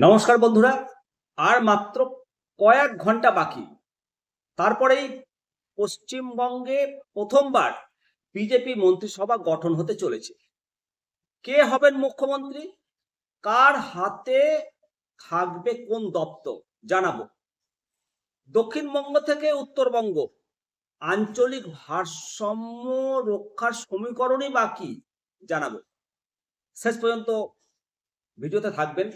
নমস্কার বন্ধুরা, আর মাত্র কয়েক ঘন্টা বাকি, তারপরেই পশ্চিমবঙ্গে প্রথমবার বিজেপি মন্ত্রিসভা গঠন হতে চলেছে। কে হবেন মুখ্যমন্ত্রী, কার হাতে থাকবে কোন দপ্তর জানাবো। দক্ষিণবঙ্গ থেকে উত্তরবঙ্গ আঞ্চলিক ভারসাম্য রক্ষার সমীকরণই বাকি জানাবো। শেষ পর্যন্ত ভিডিওতে থাকবেন।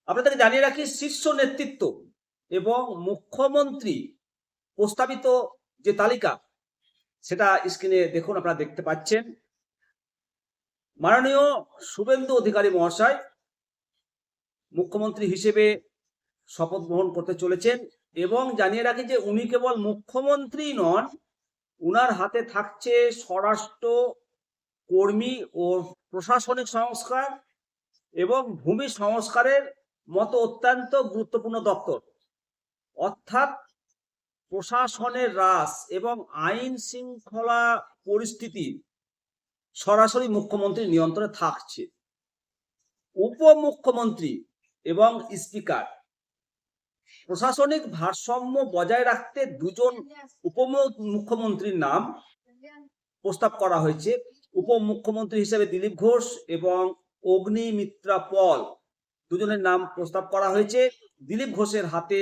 আপনাদেরকে জানিয়ে রাখি, শীর্ষ নেতৃত্ব এবং মুখ্যমন্ত্রী প্রস্তাবিত যে তালিকা সেটা স্ক্রিনে দেখুন, আপনারা দেখতে পাচ্ছেন। মাননীয় শুভেন্দু অধিকারী মহাশয় মুখ্যমন্ত্রী হিসেবে শপথ গ্রহণ করতে চলেছেন এবং জানিয়ে রাখি যে উনি কেবল মুখ্যমন্ত্রী নন, উনার হাতে থাকছে স্বরাষ্ট্র, কর্মী ও প্রশাসনিক সংস্কার এবং ভূমি সংস্কারের মতো অত্যন্ত গুরুত্বপূর্ণ দপ্তর। অর্থাৎ প্রশাসনের হ্রাস এবং আইন শৃঙ্খলা পরিস্থিতি সরাসরি মুখ্যমন্ত্রীর নিয়ন্ত্রণে থাকছে। উপমুখ্যমন্ত্রী এবং স্পিকার, প্রশাসনিক ভারসাম্য বজায় রাখতে দুজন উপমুখ্যমন্ত্রীর নাম প্রস্তাব করা হয়েছে। উপমুখ্যমন্ত্রী হিসেবে দিলীপ ঘোষ এবং অগ্নিমিত্রা পল দুজনের নাম প্রস্তাব করা হয়েছে। দিলীপ ঘোষের হাতে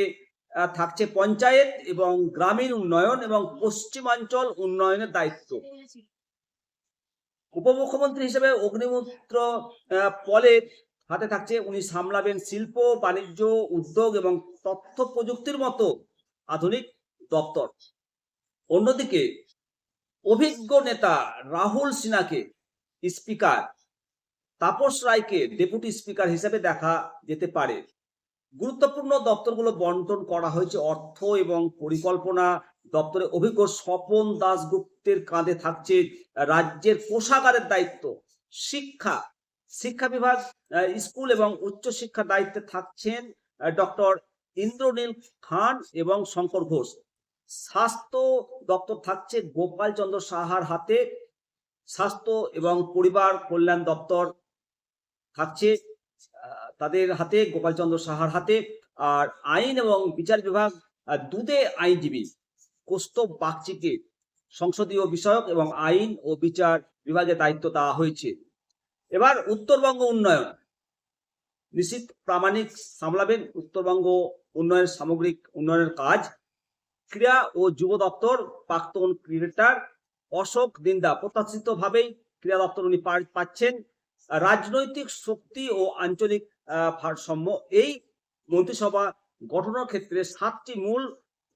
থাকছে পঞ্চায়েত এবং গ্রামীণ উন্নয়ন এবং পশ্চিমাঞ্চল উন্নয়নের দায়িত্ব। উপমুখ্যমন্ত্রী হিসেবে অগ্নিমিত্র পলের হাতে থাকছে, উনি সামলাবেন শিল্প, বাণিজ্য, উদ্যোগ এবং তথ্য প্রযুক্তির মতো আধুনিক দপ্তর। অন্যদিকে অভিজ্ঞ নেতা রাহুল সিনহাকে স্পিকার, তাপস রায়কে ডেপুটি স্পিকার হিসেবে দেখা যেতে পারে। গুরুত্বপূর্ণ দপ্তরগুলো বন্টন করা হয়েছে। অর্থ এবং পরিকল্পনা দপ্তরে অভিজ্ঞ স্বপন দাশগুপ্তের কাঁধে থাকছে রাজ্যের কোষাগারের দায়িত্ব। শিক্ষা বিভাগ, স্কুল এবং উচ্চশিক্ষার দায়িত্বে থাকছেন ডক্টর ইন্দ্রনীল খান এবং শঙ্কর ঘোষ। স্বাস্থ্য দপ্তর থাকছে গোপাল চন্দ্র সাহার হাতে। স্বাস্থ্য এবং পরিবার কল্যাণ দপ্তর থাকছে তাদের হাতে, গোপাল চন্দ্র সাহার হাতে। আর আইন এবং বিচার বিভাগ দুদে আইনজীবী কৌস্তব বাগচিকে সংসদীয় বিষয়ক এবং আইন ও বিচার বিভাগের দায়িত্ব দেওয়া হয়েছে। এবার উত্তরবঙ্গ উন্নয়ন, নিশ্চিত প্রামাণিক সামলাবেন উত্তরবঙ্গ উন্নয়নের সামগ্রিক উন্নয়নের কাজ। ক্রীড়া ও যুব দপ্তর প্রাক্তন ক্রিকেটার অশোক দিন্দা প্রত্যাশিতভাবেই ক্রীড়া দপ্তর উনি পাচ্ছেন। রাজনৈতিক শক্তি ও আঞ্চলিক ভারসাম্য, এই মন্ত্রিসভা গঠনের ক্ষেত্রে 7টি মূল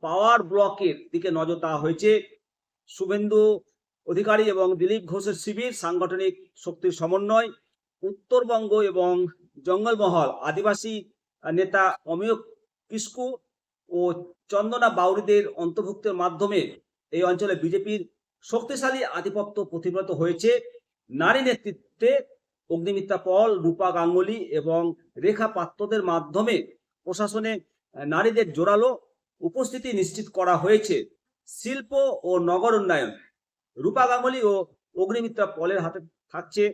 পাওয়ার ব্লকের দিকে নজর দেওয়া হয়েছে। শুভেন্দু অধিকারী এবং দিলীপ ঘোষের শিবির, সাংগঠনিক শক্তির সমন্বয়। উত্তরবঙ্গ এবং জঙ্গলমহল, আদিবাসী নেতা অমিয় কিস্কু ও চন্দনা বাউরিদের অন্তর্ভুক্তের মাধ্যমে এই অঞ্চলে বিজেপির শক্তিশালী আধিপত্য প্রতিফলিত হয়েছে। নারী নেতৃত্বে অগ্নিমিত্রা পল, রূপা গাঙ্গুলি এবং রেখা পাত্রদের মাধ্যমে প্রশাসনে নারীদের জোরালো উপস্থিতি নিশ্চিত করা হয়েছে। শিল্প ও নগর উন্নয়ন, রূপা গাঙ্গুলি ও অগ্নিমিত্রা পলের হাতে থাকছে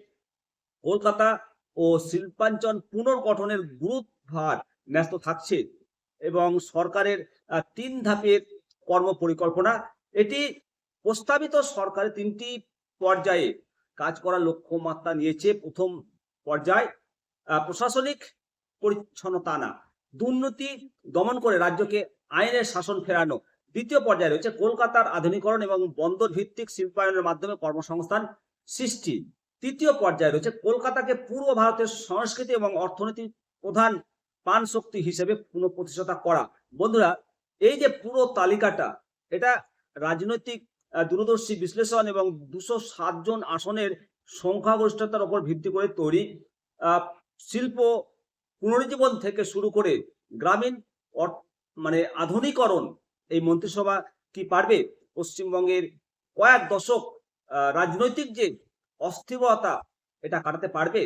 কলকাতা ও শিল্পাঞ্চল পুনর্গঠনের গুরুত্বভার ন্যস্ত থাকছে এবং সরকারের 3 ধাপের কর্ম পরিকল্পনা। এটি প্রস্তাবিত সরকারের 3টি পর্যায়ে কাজ করার লক্ষ্যমাত্রা নিয়েছে। প্রথম পর্যায় প্রশাসনিক পরিচ্ছন্নতা আনা, দুর্নীতি দমন করে রাজ্যকে আইনের শাসন ফেরানো। দ্বিতীয় পর্যায়ে রয়েছে কলকাতার আধুনিকরণ এবং বন্দর ভিত্তিক শিল্পায়নের মাধ্যমে কর্মসংস্থান সৃষ্টি। তৃতীয় পর্যায়ে রয়েছে কলকাতাকে পূর্ব ভারতের সংস্কৃতি এবং অর্থনীতির প্রধান প্রাণ শক্তি হিসেবে পুনঃপ্রতিষ্ঠা করা। বন্ধুরা, এই যে পুরো তালিকাটা, এটা রাজনৈতিক দূরদর্শী বিশ্লেষণ এবং 207 জন আসনের সংখ্যাগরিষ্ঠতার উপর ভিত্তি করে তৈরি। শিল্প পুনরুজ্জীবন থেকে শুরু করে গ্রামীণ আধুনিকরণ, এই মন্ত্রিসভা কি পারবে পশ্চিমবঙ্গের কয়েক দশক রাজনৈতিক যে অস্থিরতা এটা কাটাতে পারবে?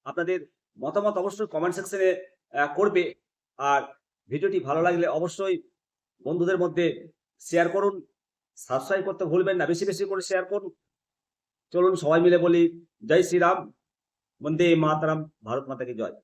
আপনাদের মতামত অবশ্যই কমেন্ট সেকশনে করবে। আর ভিডিওটি ভালো লাগলে অবশ্যই বন্ধুদের মধ্যে শেয়ার করুন। সাবস্ক্রাইব করতে ভুলবেন না, বেশি বেশি করে শেয়ার করুন। চলুন সবাই মিলে বলি জয় শ্রীরাম, বন্দে মাতরম, ভারত মাতা কি জয়।